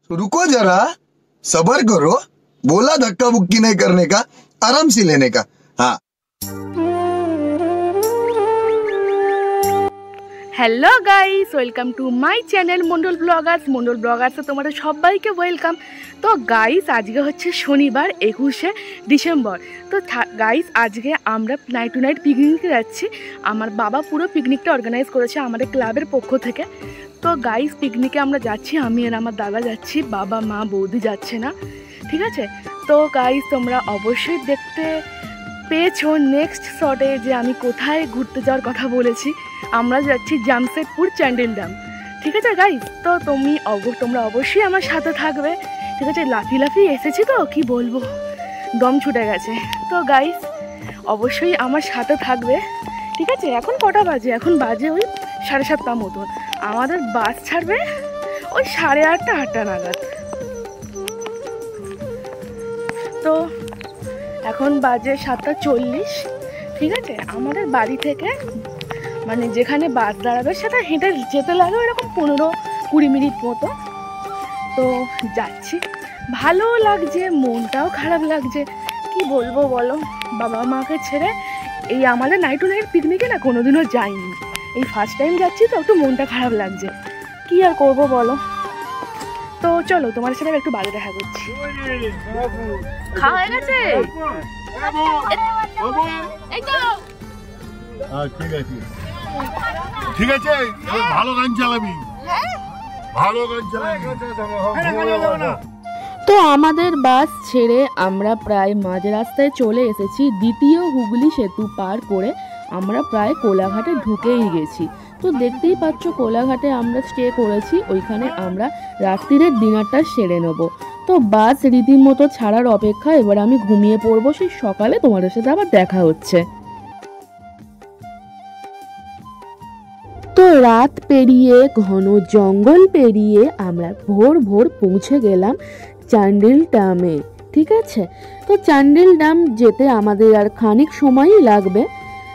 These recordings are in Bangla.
रुको जरा, सबर करो। बोला धक्का बुक्की नहीं करने का, आराम से लेने का। हाँ। Hello guys, welcome to my channel Mondal ব্লগার্সে তোমাদের সবাইকে ওয়েলকাম। তো গাইস, আজকে হচ্ছে শনিবার 21শে ডিসেম্বর। তো গাইস, আজকে আমরা নাইট টু নাইট পিকনিকে যাচ্ছি। আমার বাবা পুরো পিকনিকটা অর্গানাইজ করেছে আমাদের ক্লাবের পক্ষ থেকে। তো গাইস, পিকনিকে আমরা যাচ্ছি, আমি আর আমার দাদা যাচ্ছি, বাবা মা বৌদি যাচ্ছে না, ঠিক আছে? তো গাইস, তোমরা অবশ্যই দেখতে পেয়েছো নেক্সট শটে যে আমি কোথায় ঘুরতে যাওয়ার কথা বলেছি। আমরা যাচ্ছি জামশেদপুর চ্যান্ডেল ড্যাম, ঠিক আছে গাইস? তো তোমরা অবশ্যই আমার সাথে থাকবে, ঠিক আছে? লাফি এসেছি তো কি বলবো, দম ছুটে গেছে। তো গাইস, অবশ্যই আমার সাথে থাকবে, ঠিক আছে? এখন কটা বাজে? এখন বাজে ওই 7:30 মতন। আমাদের বাস ছাড়বে ওই 8:30 8টা নাগাদ। তো এখন বাজে 7:40, ঠিক আছে? আমাদের বাড়ি থেকে মানে যেখানে বাস দাঁড়াবে সেটা হেঁটে যেতে লাগে এরকম 15-20 মিনিট মতো। তো যাচ্ছি, ভালো লাগছে, মনটাও খারাপ লাগছে, কি বলবো বলো। বাবা মাকে ছেড়ে এই আমাদের নাইট টু নাইট পিকনিকে না কোনোদিনও যাইনি, এই ফার্স্ট টাইম যাচ্ছি, তো একটু মনটা খারাপ লাগছে, কি আর করবো বলো। তো চলো, তোমার সাথে একটু বাড়ি দেখা করছি। খাওয়া হয়ে গেছে? ঠিক আছে, ভালো গান চালাবি, ভালো গান চালাবি। তো আমাদের বাস ছেড়ে আমরা প্রায় মাঝ রাস্তায় চলে এসেছি। দ্বিতীয় হুগলি সেতু পার করে আমরা প্রায় কোলাঘাটে ঢুকেই গেছি। তো দেখতেই পাচ্ছ কোলাঘাটে আমরা স্টে করেছি, ওইখানে আমরা রাত্রিরের ডিনারটা সেরে নেব। তো বাস রীতিমতো ছাড়ার অপেক্ষা, এবার আমি ঘুমিয়ে পড়বো, সেই সকালে তোমাদের সাথে আবার দেখা হচ্ছে। তো রাত পেরিয়ে ঘন জঙ্গল পেরিয়ে আমরা ভোর পৌঁছে গেলাম চান্ডিল ড্যামে, ঠিক আছে? তো চান্ডিল ড্যাম যেতে আমাদের আর খানিক সময়ই লাগবে।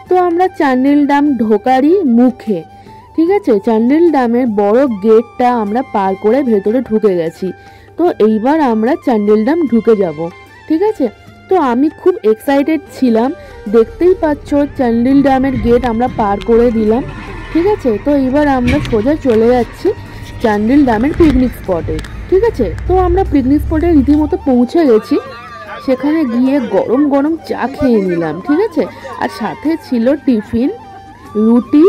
তো আমরা চান্ডিল ড্যাম ঢোকারই মুখে, ঠিক আছে, চান্ডিল ড্যামের বড় গেটটা আমরা পার করে ভেতরে ঢুকে গেছি। তো এইবার আমরা চান্ডিল ড্যাম ঢুকে যাব, ঠিক আছে? তো আমি খুব এক্সাইটেড ছিলাম, দেখতেই পাচ্ছ চান্ডিল ড্যামের গেট আমরা পার করে দিলাম, ঠিক আছে? তো এবার আমরা সোজা চলে যাচ্ছি চান্ডিল ড্যামের পিকনিক স্পটে, ঠিক আছে? তো আমরা পিকনিক স্পটে রীতিমতো পৌঁছে গেছি। সেখানে গিয়ে গরম গরম চা খেয়ে নিলাম, ঠিক আছে? আর সাথে ছিল টিফিন, রুটি,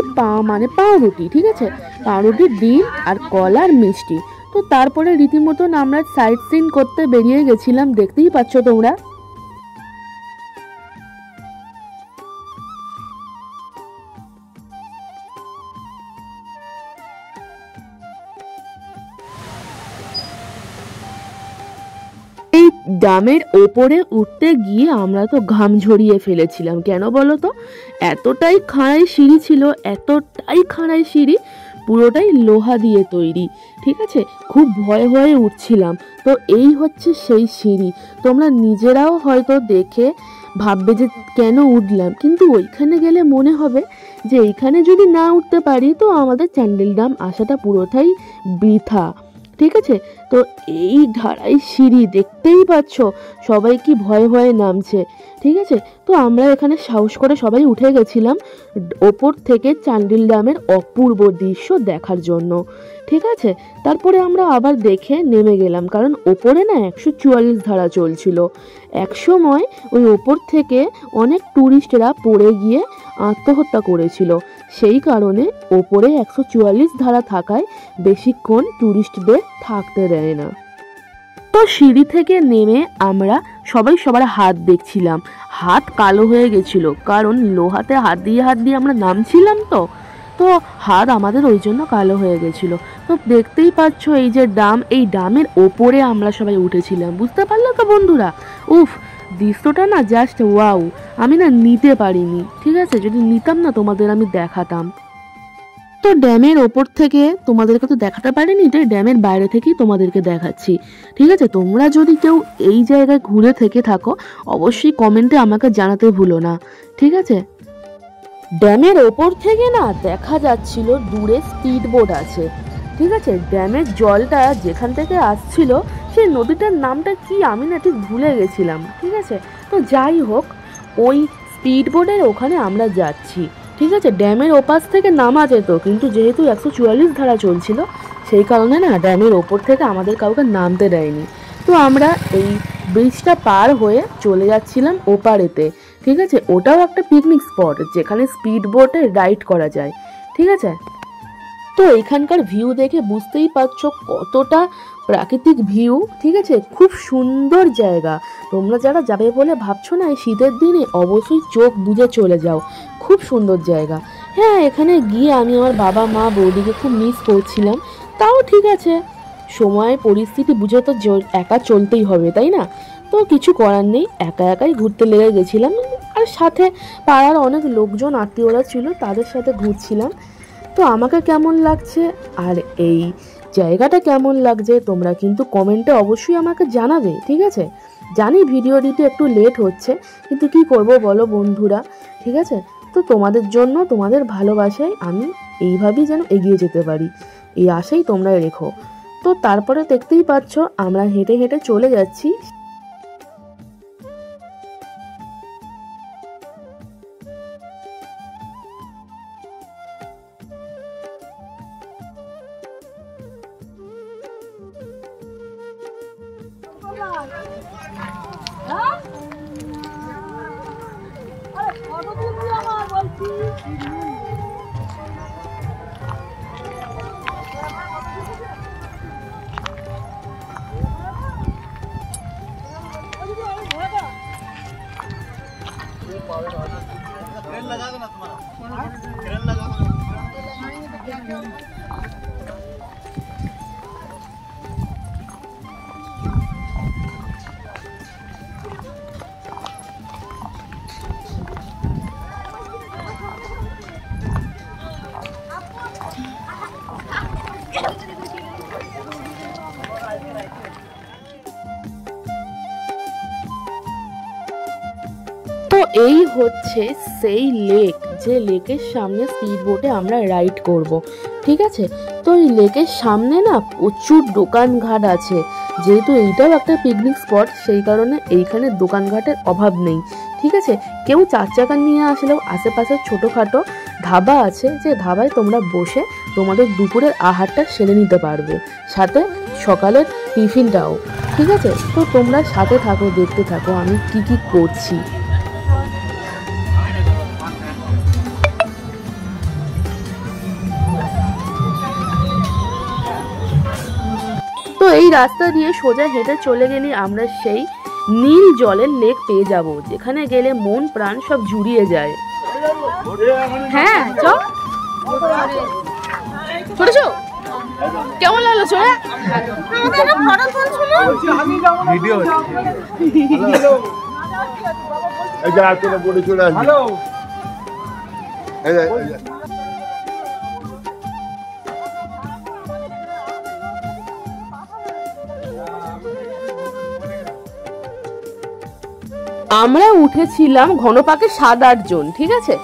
পাউরুটি, ঠিক আছে? পাউরুটি, ডিম আর কলা আর মিষ্টি। তো তারপরে রীতিমতন আমরা সাইট সিন করতে বেরিয়ে গেছিলাম, দেখতেই পাচ্ছ তোমরা। এই ড্যামের ওপরে উঠতে গিয়ে আমরা তো ঘাম ঝরিয়ে ফেলেছিলাম, কেন বলো তো? এতটাই খাড়াই সিঁড়ি ছিল, পুরোটাই লোহা দিয়ে তৈরি, ঠিক আছে? খুব ভয়ে উঠছিলাম। তো এই হচ্ছে সেই সিঁড়ি, তোমরা নিজেরাও হয়তো দেখে ভাববে যে কেন উঠলাম, কিন্তু ওইখানে গেলে মনে হবে যে এইখানে যদি না উঠতে পারি তো আমাদের চান্ডিল ড্যাম আসাটা পুরোটাই বৃথা, ঠিক আছে? তো এই ঢালাই সিঁড়ি দেখতেই পাচ্ছ, সবাই কি ভয়ে নামছে, ঠিক আছে? তো আমরা এখানে সাহস করে সবাই উঠে গেছিলাম ওপর থেকে চান্ডিল ড্যামের অপূর্ব দৃশ্য দেখার জন্য, ঠিক আছে? তারপরে আমরা আবার দেখে নেমে গেলাম, কারণ ওপরে না 144 ধারা চলছিল। একসময় ওই ওপর থেকে অনেক টুরিস্টরা পড়ে গিয়ে আত্মহত্যা করেছিল, সেই কারণে ওপরে 144 ধারা থাকায় বেশিক্ষণ টুরিস্টদের থাকতে দেয় না। তো সিঁড়ি থেকে নেমে আমরা সবাই সবার হাত দেখছিলাম, হাত কালো হয়ে গেছিল, কারণ লোহাতে হাত দিয়ে আমরা নামছিলাম। তো হাত আমাদের ওই জন্য কালো হয়ে গেছিল। তো দেখতেই পাচ্ছ এই যে ড্যাম, এই ড্যামের ওপরে আমরা সবাই উঠেছিলাম, বুঝতে পারলে তো বন্ধুরা? উফ, দৃশ্যটা না জাস্ট ওয়াও। আমি না নিতে পারিনি, ঠিক আছে? যদি নিতাম না তোমাদের আমি দেখাতাম। তো ড্যামের ওপর থেকে তোমাদেরকে তো দেখাতে পারিনি, তাই ড্যামের বাইরে থেকেই তোমাদেরকে দেখাচ্ছি। ঠিক আছে, তোমরা যদি কেউ এই জায়গায় ঘুরে থেকে থাকো অবশ্যই কমেন্টে আমাকে জানাতে ভুলো না। ঠিক আছে, ড্যামের ওপর থেকে না দেখা যাচ্ছিল দূরে স্পিড বোট আছে। ঠিক আছে, ড্যামের জলটা যেখান থেকে আসছিল সেই নদীটার নামটা কি আমি না ঠিক ভুলে গেছিলাম। ঠিক আছে, তো যাই হোক, ওই স্পিড বোটের ওখানে আমরা যাচ্ছি। ঠিক আছে, ড্যামের ওপাশ থেকে নামা যেত, কিন্তু যেহেতু 144 ধারা চলছিল সেই কারণে না ড্যামের ওপর থেকে আমাদের কাউকে নামতে দেয়নি। তো আমরা এই ব্রিজটা পার হয়ে চলে যাচ্ছিলাম ওপারেতে। ঠিক আছে, ওটাও একটা পিকনিক স্পট যেখানে স্পিড বোটে রাইড করা যায়। ঠিক আছে, তো এখানকার ভিউ দেখে বুঝতেই পারছো কতটা প্রাকৃতিক ভিউ। ঠিক আছে, খুব সুন্দর জায়গা। তোমরা যারা যাবে বলে ভাবছো না এই শীতের দিনে, অবশ্যই চোখ বুজে চলে যাও, খুব সুন্দর জায়গা। হ্যাঁ, এখানে গিয়ে আমি আমার বাবা মা বৌদিকে খুব মিস করছিলাম, তাও ঠিক আছে, সময় পরিস্থিতি বুঝে তো একা চলতেই হবে, তাই না? তো কিছু করার নেই, একা একাই ঘুরতে লেগে গেছিলাম, আর সাথে পাড়ার অনেক লোকজন আত্মীয়রা ছিল, তাদের সাথে ঘুরছিলাম। তো আমাকে কেমন লাগছে আর এই জায়গাটা কেমন লাগছে তোমরা কিন্তু কমেন্টে অবশ্যই আমাকে জানাবে। ঠিক আছে, জানি ভিডিও দিতে একটু লেট হচ্ছে, কিন্তু কি করব বলো বন্ধুরা। ঠিক আছে, তো তোমাদের জন্য, তোমাদের ভালোবাসায় আমি এইভাবেই যেন এগিয়ে যেতে পারি, এই আশাই তোমরা রেখো। তো তারপরে দেখতেই পাচ্ছ আমরা হেঁটে হেঁটে চলে যাচ্ছি। তো এই হচ্ছে সেই লেক, যে লেকের সামনে স্পিড বোটে আমরা রাইড করব। ঠিক আছে, তো এই লেকের সামনে না প্রচুর দোকানঘাট আছে, যেহেতু এইটাও একটা পিকনিক স্পট সেই কারণে এইখানে দোকানঘাটের অভাব নেই। ঠিক আছে, কেউ 4 চাকা নিয়ে আসলেও আশেপাশে ছোটোখাটো ধাবা আছে, যে ধাবায় তোমরা বসে তোমাদের দুপুরের আহারটা সেরে নিতে পারবে, সাথে সকালের টিফিনটাও। ঠিক আছে, তো তোমরা সাথে থাকো, দেখতে থাকো আমি কি কি করছি। তো এই রাস্তা দিয়ে সোজা হেঁটে চলে গেলে আমরা সেই নীল জলের লেক পেয়ে যাব, যেখানে গেলে মন প্রাণ সব জুড়িয়ে যায়। হ্যাঁ, চল ছোট, কেমন লাগলো ছোট? আমরা উঠেছিলাম ঘনপাকে 7-8 জন। ঠিক আছে,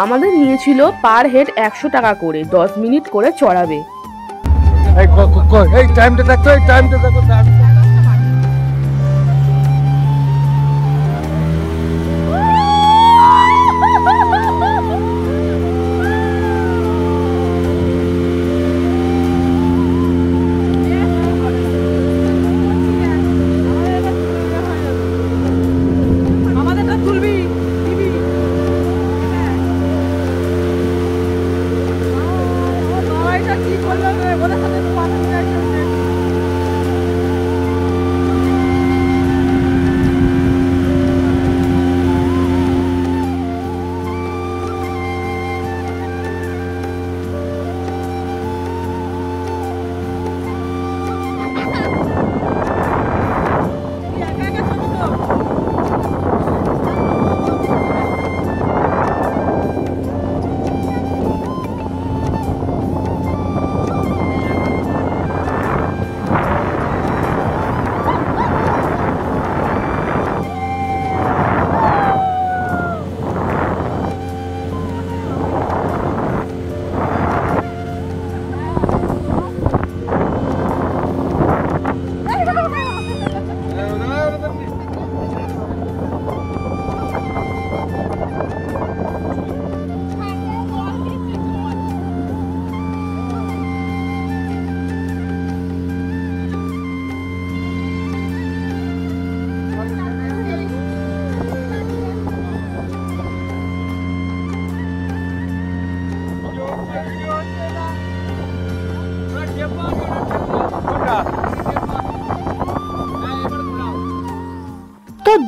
আমাদের নিয়েছিল পার হেড 100 টাকা করে, 10 মিনিট করে চড়াবে। এই টাইমটা দেখো, এই টাইমটা দেখো।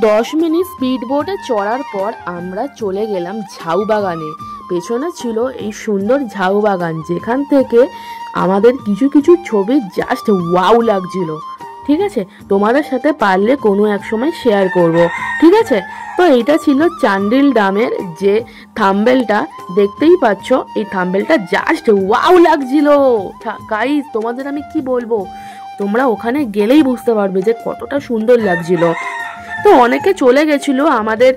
10 মিনিট স্পিড বোটে চড়ার পর আমরা চলে গেলাম ঝাউ বাগানে। পেছনে ছিল এই সুন্দর ঝাউ বাগান, যেখান থেকে আমাদের কিছু কিছু ছবি জাস্ট ওয়াও লাগছিল। ঠিক আছে, তোমাদের সাথে পারলে কোনো এক সময় শেয়ার করব। ঠিক আছে, তো এইটা ছিল চান্ডিল ড্যামের যে থাম্বেলটা দেখতেই পাচ্ছ, এই থাম্বেলটা জাস্ট ওয়াও লাগছিল গাইস। তোমাদের আমি কি বলবো, তোমরা ওখানে গেলেই বুঝতে পারবে যে কতটা সুন্দর লাগছিল। তো অনেকে চলে গেছিল আমাদের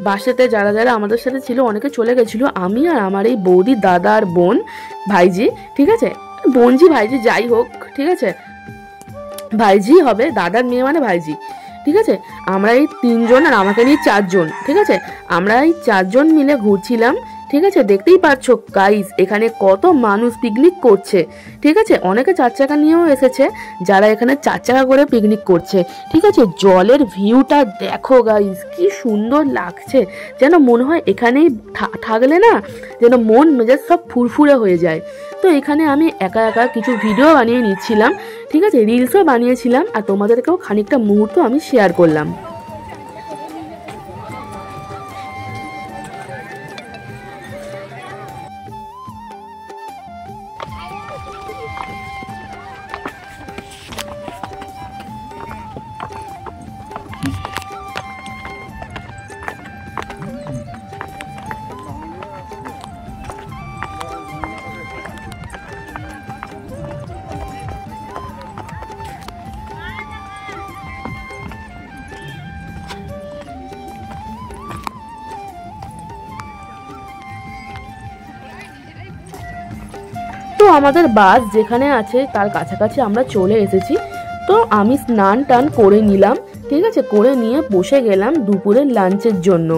বাসাতে, যারা যারা আমাদের সাথে ছিল অনেকে চলে গেছিল। আমি আর আমার এই বৌদি, দাদা আর বোন, ভাইজি, ঠিক আছে, বোনজি ভাইজি যাই হোক, ঠিক আছে, ভাইজি হবে, দাদার মেয়ে মানে ভাইজি। ঠিক আছে, আমরা এই 3জন আর আমাকে নিয়ে 4জন। ঠিক আছে, আমরা এই 4জন মিলে ঘুরছিলাম। ঠিক আছে, দেখতেই পাচ্ছ গাইস এখানে কত মানুষ পিকনিক করছে। ঠিক আছে, অনেকে 4 চাকা নিয়েও এসেছে, যারা এখানে 4 চাকা করে পিকনিক করছে। ঠিক আছে, জলের ভিউটা দেখো গাইস, কি সুন্দর লাগছে, যেন মনে হয় এখানেই থাকলে না যেন মন মেজাজ সব ফুরফুরে হয়ে যায়। তো এখানে আমি একা একা কিছু ভিডিও বানিয়ে নিচ্ছিলাম। ঠিক আছে, রিলসও বানিয়েছিলাম, আর তোমাদেরকেও খানিকটা মুহূর্ত আমি শেয়ার করলাম। তো আমাদের বাস যেখানে আছে তার কাছাকাছি আমরা চলে এসেছি। তো আমি স্নান টান করে নিলাম। ঠিক আছে, করে নিয়ে বসে গেলাম দুপুরের লাঞ্চের জন্য।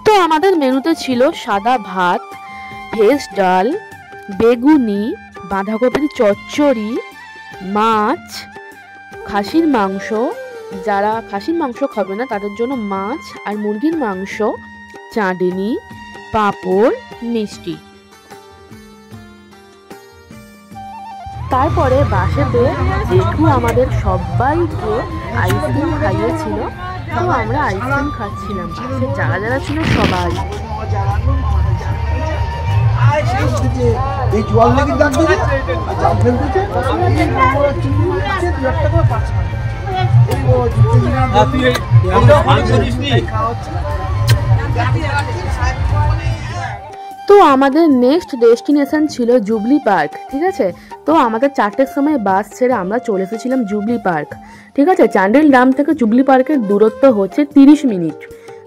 তো আমাদের মেনুতে ছিল সাদা ভাত, ভেজ ডাল, বেগুনি, বাঁধাকপির চচ্চড়ি, মাছ, খাসির মাংস, যারা খাসির মাংস খাবে না তাদের জন্য মাছ আর মুরগির মাংস, চাটনি, পাঁপড়, মিষ্টি। তারপরে বাসেতে জেঠু আমাদের সবাইকে আইসক্রিম খাইয়েছিল। তো আমরা আইসক্রিম খাচ্ছিলাম, বাসে যারা যারা ছিল সবাই। তো আমাদের নেক্সট ডেস্টিনেশন ছিল জুবলি পার্ক। ঠিক আছে, তো আমাদের 4টের সময় বাস ছেড়ে আমরা চলে এসেছিলাম জুবলি পার্ক। ঠিক আছে, চান্ডিল ড্যাম থেকে জুবলি পার্কের দূরত্ব হচ্ছে 30 মিনিট।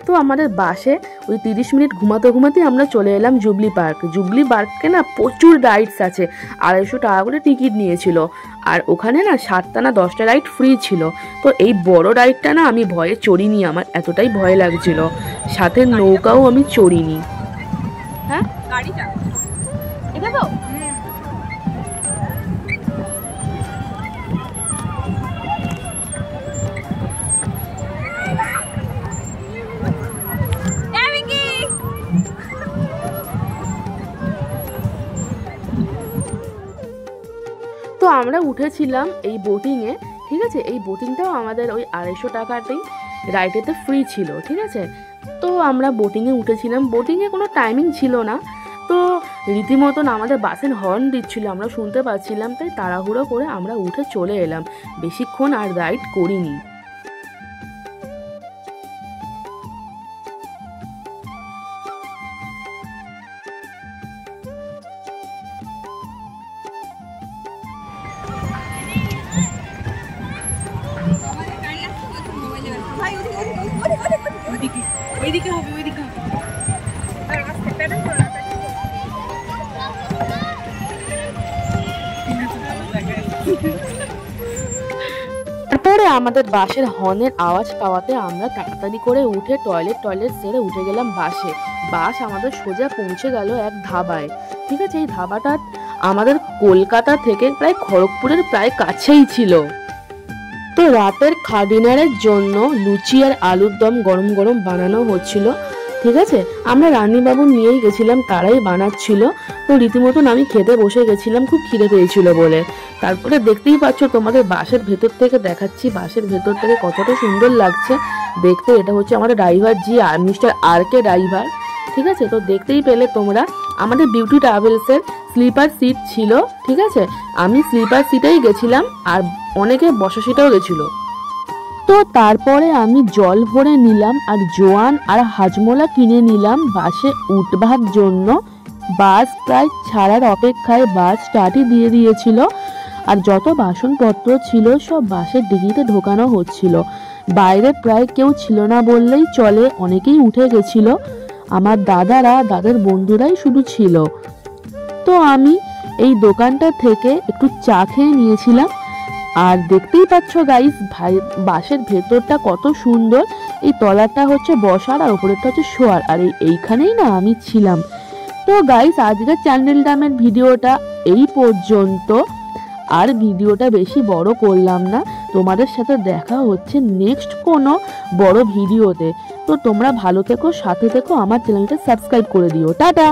তো আমাদের বাসে ওই 30 মিনিট ঘুমাতে ঘুমাতেই আমরা চলে এলাম জুবলি পার্ক। জুবলি পার্কে না প্রচুর রাইডস আছে, 250 টাকা করে টিকিট নিয়েছিল, আর ওখানে না 7টা না 10টা রাইড ফ্রি ছিল। তো এই বড় রাইডটা না আমি ভয়ে চড়িনি, আমার এতটাই ভয় লাগছিল। সাথে নৌকাও আমি চড়িনি। হ্যাঁ, গাড়িটা এটা তো তো আমরা উঠেছিলাম এই বোটিংয়ে। ঠিক আছে, এই বোটিংটাও আমাদের ওই 250 টাকাতেই রাইডেতে ফ্রি ছিল। ঠিক আছে, তো আমরা বোটিংয়ে উঠেছিলাম। বোটিংয়ে কোনো টাইমিং ছিল না, তো রীতিমতন আমাদের বাসের হর্ন দিচ্ছিল, আমরা শুনতে পাচ্ছিলাম, তাই তাড়াহুড়ো করে আমরা উঠে চলে এলাম। বেশিক্ষণ আর রাইড করিনি। তারপরে আমাদের বাসের হর্নের আওয়াজ পাওয়াতে আমরা তাড়াতাড়ি করে উঠে টয়লেট সেরে উঠে গেলাম বাসে। বাস আমাদের সোজা পৌঁছে গেল এক ধাবায়। ঠিক আছে, এই ধাবাটা আমাদের কলকাতা থেকে প্রায় খড়গপুরের প্রায় কাছেই ছিল। তো রাতের ডিনারের জন্য লুচি আর আলুর দম গরম গরম বানানো হচ্ছিল। ঠিক আছে, আমরা রানীবাবু নিয়েই গেছিলাম, তারাই বানাচ্ছিল। তো রীতিমতন আমি খেতে বসে গেছিলাম, খুব খিদে পেয়েছিল বলে। তারপরে দেখতেই পাচ্ছ, তোমাদের বাসের ভেতর থেকে দেখাচ্ছি, বাসের ভেতর থেকে কতটা সুন্দর লাগছে দেখতে। এটা হচ্ছে আমাদের ড্রাইভার জি, মিস্টার আর কে ড্রাইভার। ঠিক আছে, তো দেখতেই পেলে তোমরা আমাদের বিউটি ট্রাভেলসের স্লিপার সিট ছিল। ঠিক আছে, আমি স্লিপার সিটেই গেছিলাম, আর অনেকে বসা সিটেও গেছিলো। তো তারপরে আমি জল ভরে নিলাম, আর জোয়ান আর হাজমোলা কিনে নিলাম বাসে উঠবার জন্য। বাস প্রায় ছাড়ার অপেক্ষায়, বাস স্টার্টই দিয়ে দিয়েছিল, আর যত বাসনপত্র ছিল সব বাসের ডিগিতে ঢোকানো হচ্ছিল। বাইরে প্রায় কেউ ছিল না বললেই চলে, অনেকেই উঠে গেছিল। আমার দাদার বন্ধুরাই শুধু ছিল। তো আমি এই দোকানটা থেকে একটু চা খেয়ে নিয়েছিলাম। আর দেখতেই পাচ্ছ গাইস, বাসের ভেতরটা কত সুন্দর। এই তলাটা হচ্ছে বসার, আর উপরেরটা হচ্ছে শোয়ার, আর এইখানেই না আমি ছিলাম। তো গাইস, আজকের চ্যানেল ডামের ভিডিওটা এই পর্যন্ত, আর ভিডিওটা বেশি বড় করলাম না। তোমাদের সাথে দেখা হচ্ছে নেক্সট কোনো বড় ভিডিওতে। তো তোমরা ভালো থেকো, সাথে থেকো, আমার চ্যানেলটা সাবস্ক্রাইব করে দিও। টাটা।